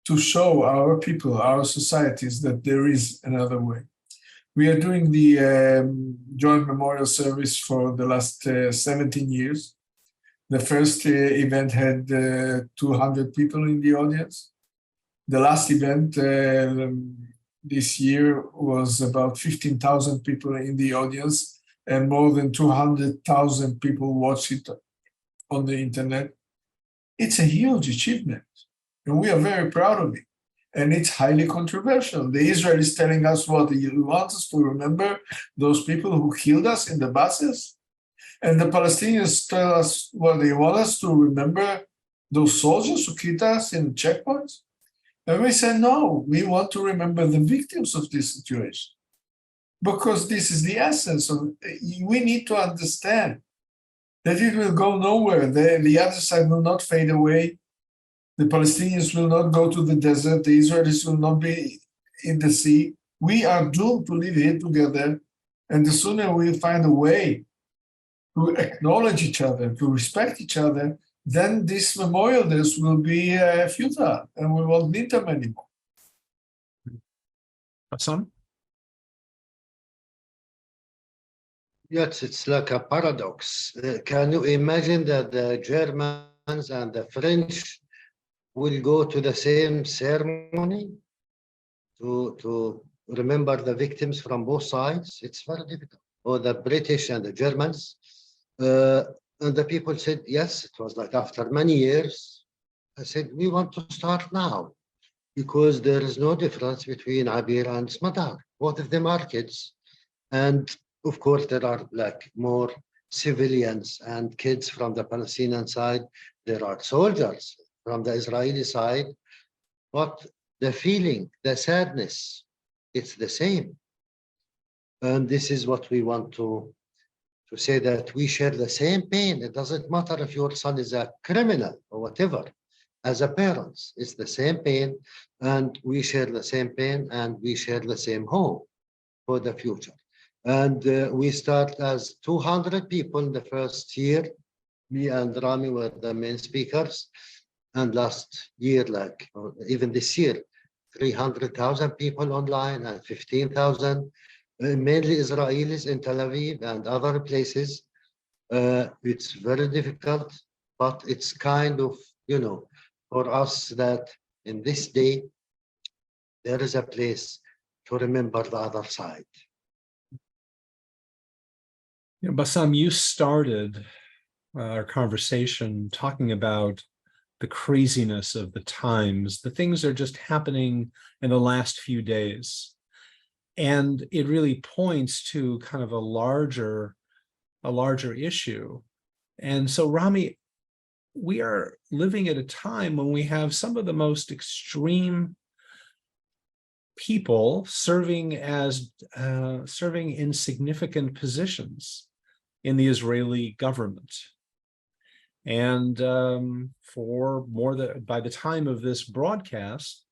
to show our people, our societies, that there is another way. We are doing the joint memorial service for the last 17 years. The first event had 200 people in the audience. The last event this year was about 15,000 people in the audience, and more than 200,000 people watched it on the internet. It's a huge achievement, and we are very proud of it. And it's highly controversial. The Israelis telling us what you want us to remember those people who killed us in the buses, and the Palestinians tell us, well, they want us to remember those soldiers who killed us in checkpoints. And we say, no, we want to remember the victims of this situation, because this is the essence of. We need to understand that it will go nowhere. The other side will not fade away. The Palestinians will not go to the desert. The Israelis will not be in the sea. We are doomed to live here together. And the sooner we find a way to acknowledge each other, to respect each other, then these memorial days will be futile, and we won't need them anymore. Bassam? Yes, it's like a paradox. Can you imagine that the Germans and the French will go to the same ceremony to remember the victims from both sides? It's very difficult. Or the British and the Germans. And the people said, yes, it was like after many years. I said, we want to start now, because there is no difference between Abir and Smadar. Both of them are kids. And of course, there are like more civilians and kids from the Palestinian side. There are soldiers from the Israeli side. But the feeling, the sadness, it's the same. And this is what we want to say, that we share the same pain. It doesn't matter if your son is a criminal or whatever. As a parents, it's the same pain, and we share the same pain, and we share the same hope for the future. And we start as 200 people in the first year. Me and Rami were the main speakers. And last year, like, or even this year, 300,000 people online and 15,000, mainly Israelis in Tel Aviv and other places. It's very difficult, but it's kind of, for us that in this day, there is a place to remember the other side. Bassam, you started our conversation talking about the craziness of the times, the things that are just happening in the last few days. And it really points to kind of a larger issue. And so, Rami, we are living at a time when we have some of the most extreme people serving in significant positions in the Israeli government. And by the time of this broadcast,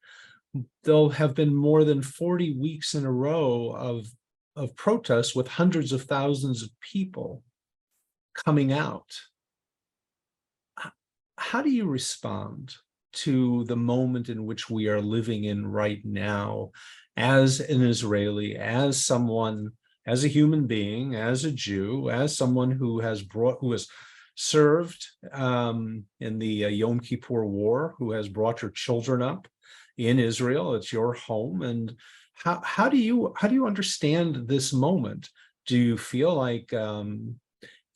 there'll have been more than 40 weeks in a row of protests with hundreds of thousands of people coming out. How do you respond to the moment in which we are living in right now as an Israeli, as someone, as a human being, as a Jew, as someone who has served in the Yom Kippur War, who has brought your children up in Israel? It's your home. And how do you understand this moment? Do you feel like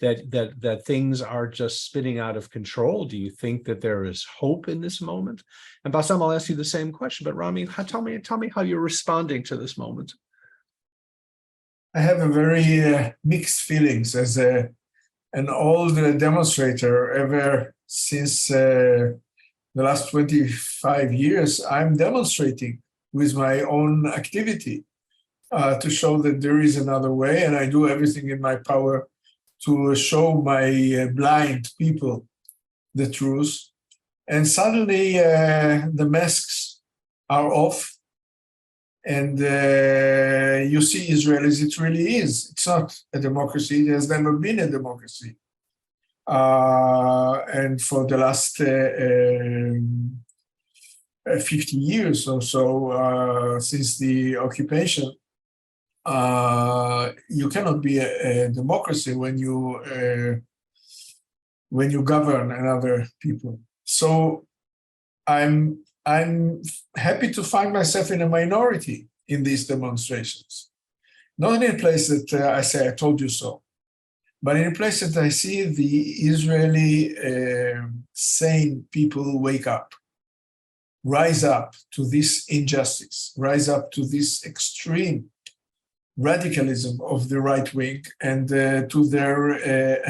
that things are just spinning out of control? Do you think that there is hope in this moment? And Bassam, I'll ask you the same question, but Rami, tell me how you're responding to this moment. I have a very mixed feelings as an old demonstrator. Ever since the last 25 years, I'm demonstrating with my own activity to show that there is another way, and I do everything in my power to show my blind people the truth. And suddenly the masks are off, and you see Israel as it really is. It's not a democracy. It has never been a democracy. And for the last 50 years or so, since the occupation, you cannot be a democracy when you govern another people. So I'm happy to find myself in a minority in these demonstrations, not in a place that I say I told you so, but in a place that I see the Israeli sane people wake up, rise up to this injustice, rise up to this extreme radicalism of the right wing, and to their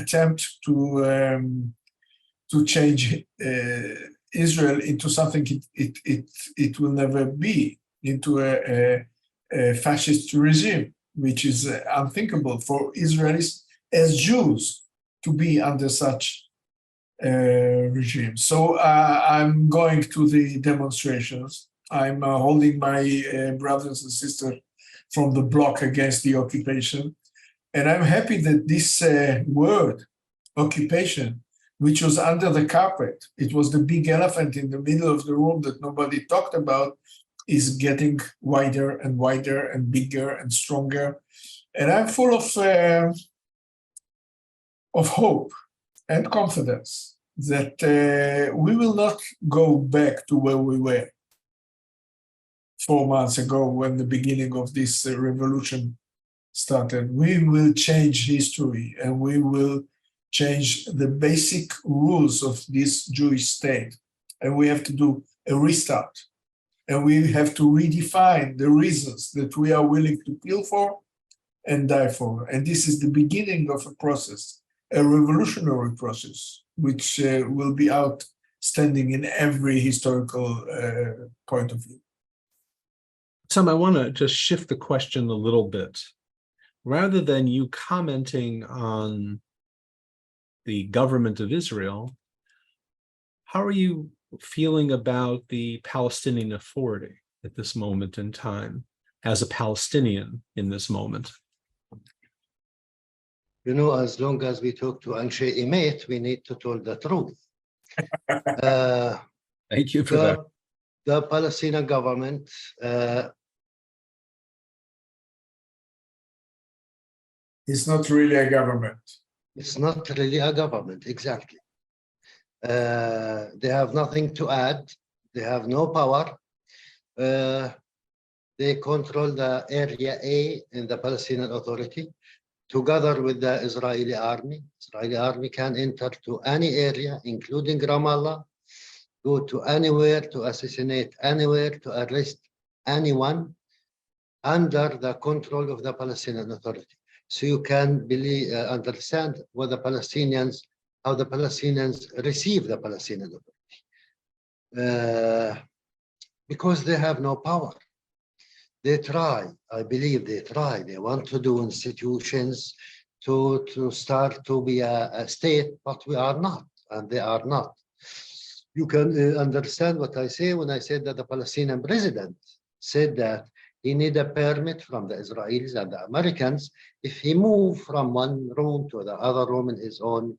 attempt to change Israel into something it will never be, into a fascist regime, which is unthinkable for Israelis as Jews to be under such regime. So I'm going to the demonstrations. I'm holding my brothers and sisters from the block against the occupation. And I'm happy that this word, occupation, which was under the carpet, it was the big elephant in the middle of the room that nobody talked about, is getting wider and wider and bigger and stronger. And I'm full of hope and confidence that we will not go back to where we were 4 months ago when the beginning of this revolution started. We will change history, and we will change the basic rules of this Jewish state. And we have to do a restart. And we have to redefine the reasons that we are willing to kill for and die for. And this is the beginning of a process, a revolutionary process, which will be outstanding in every historical point of view. Bassam, I want to just shift the question a little bit. Rather than you commenting on the government of Israel, how are you feeling about the Palestinian Authority at this moment in time, as a Palestinian in this moment? You know, as long as we talk to Anshe Emet, we need to tell the truth. Thank you for that. The Palestinian government It's not really a government. it's not really a government, exactly. They have nothing to add. They have no power. They control the Area A in the Palestinian Authority, together with the Israeli army. Israeli army can enter to any area, including Ramallah, go to anywhere, to assassinate anywhere, to arrest anyone under the control of the Palestinian Authority. So you can understand what how the Palestinians receive the Palestinian Authority. Because they have no power. They try, I believe they try. They want to do institutions to start to be a state, but we are not, and they are not. You can understand what I say when I said that the Palestinian president said that he need a permit from the Israelis and the Americans if he move from one room to the other room in his own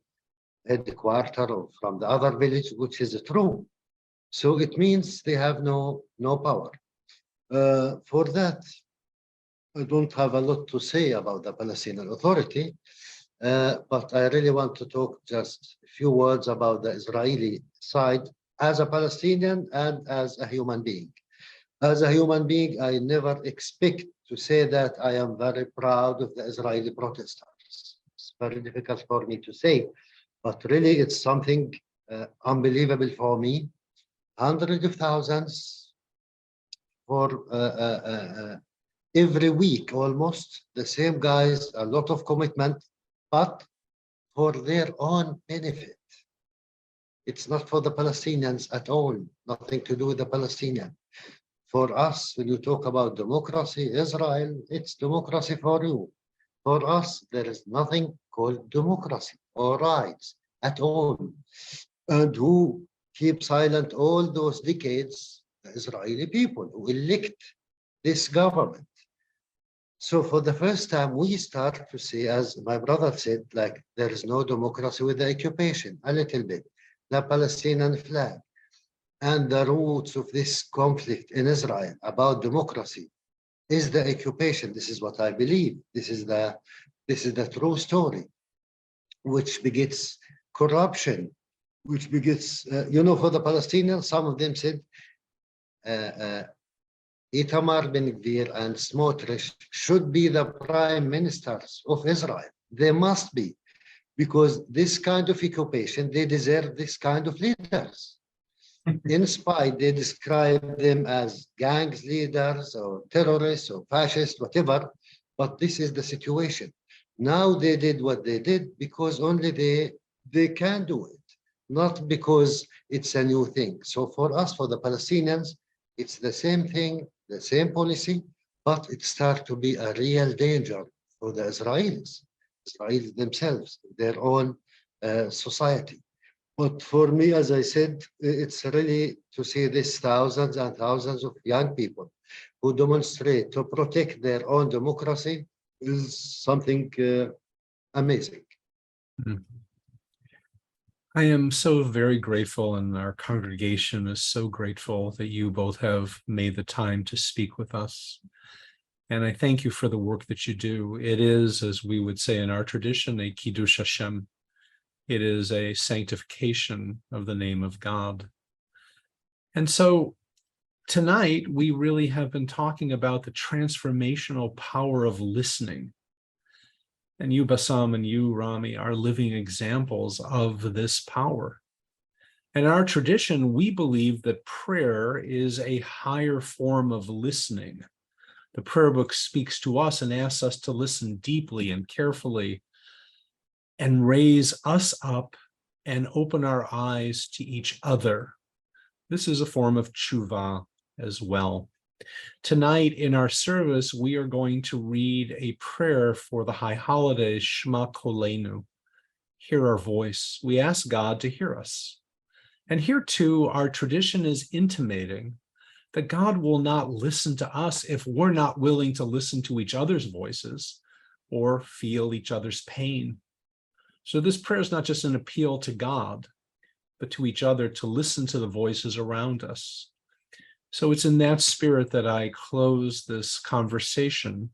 headquarters or from the other village, which is true. So it means they have no power. For that, I don't have a lot to say about the Palestinian Authority, but I really want to talk just a few words about the Israeli side as a Palestinian and as a human being. As a human being, I never expect to say that I am very proud of the Israeli protesters. It's very difficult for me to say, but really it's something unbelievable for me. Hundreds of thousands for every week, almost the same guys, a lot of commitment, but for their own benefit. It's not for the Palestinians at all, nothing to do with the Palestinian. For us, when you talk about democracy, Israel, it's democracy for you. For us, there is nothing called democracy or rights at all. And who keep silent all those decades? The Israeli people who elect this government. So for the first time, we start to see, as my brother said, like there is no democracy with the occupation, a little bit, the Palestinian flag, and the roots of this conflict in Israel about democracy is the occupation. This is what I believe. This is the true story, which begets corruption, which begets, for the Palestinians, some of them said, Itamar Ben-Gvir and Smotrich should be the prime ministers of Israel. They must be, because this kind of occupation, they deserve this kind of leaders. In spite, they describe them as gangs leaders or terrorists or fascists, whatever, but this is the situation. Now they did what they did because only they can do it, not because it's a new thing. So for us, for the Palestinians, it's the same thing, the same policy, but it starts to be a real danger for the Israelis themselves, their own society. But for me, as I said, it's really to see these thousands and thousands of young people who demonstrate to protect their own democracy is something amazing. Mm-hmm. I am so very grateful, and our congregation is so grateful that you both have made the time to speak with us. And I thank you for the work that you do. It is, as we would say in our tradition, a Kiddush Hashem. It is a sanctification of the name of God. And so tonight, we really have been talking about the transformational power of listening. And you, Bassam, and you, Rami, are living examples of this power. In our tradition, we believe that prayer is a higher form of listening. The prayer book speaks to us and asks us to listen deeply and carefully and raise us up and open our eyes to each other. This is a form of tshuva as well. Tonight in our service, we are going to read a prayer for the high holidays, Shema Kolenu. Hear our voice. We ask God to hear us. And here too, our tradition is intimating that God will not listen to us if we're not willing to listen to each other's voices or feel each other's pain. So this prayer is not just an appeal to God, but to each other to listen to the voices around us. So it's in that spirit that I close this conversation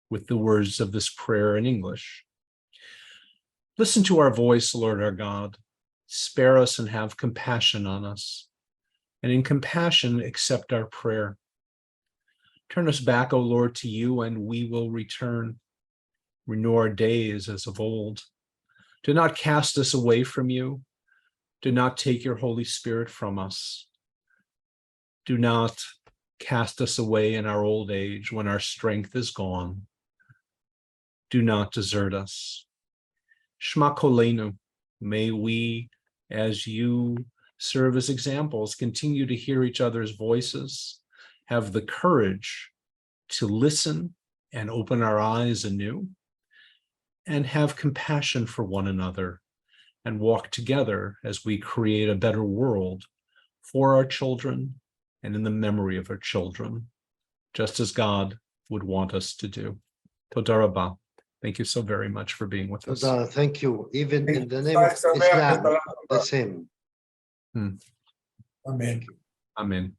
with the words of this prayer in English. Listen to our voice, Lord our God. Spare us and have compassion on us. And in compassion, accept our prayer. Turn us back, O Lord, to you, and we will return. Renew our days as of old. Do not cast us away from you. Do not take your Holy Spirit from us. Do not cast us away in our old age when our strength is gone. Do not desert us. Shema Kolenu, may we, as you serve as examples, continue to hear each other's voices, have the courage to listen and open our eyes anew, and have compassion for one another, and walk together as we create a better world for our children and in the memory of our children, just as God would want us to do. Toda Rabah. Thank you so very much for being with us. Thank you. Even in the name of Islam, the same. Amen. Amen.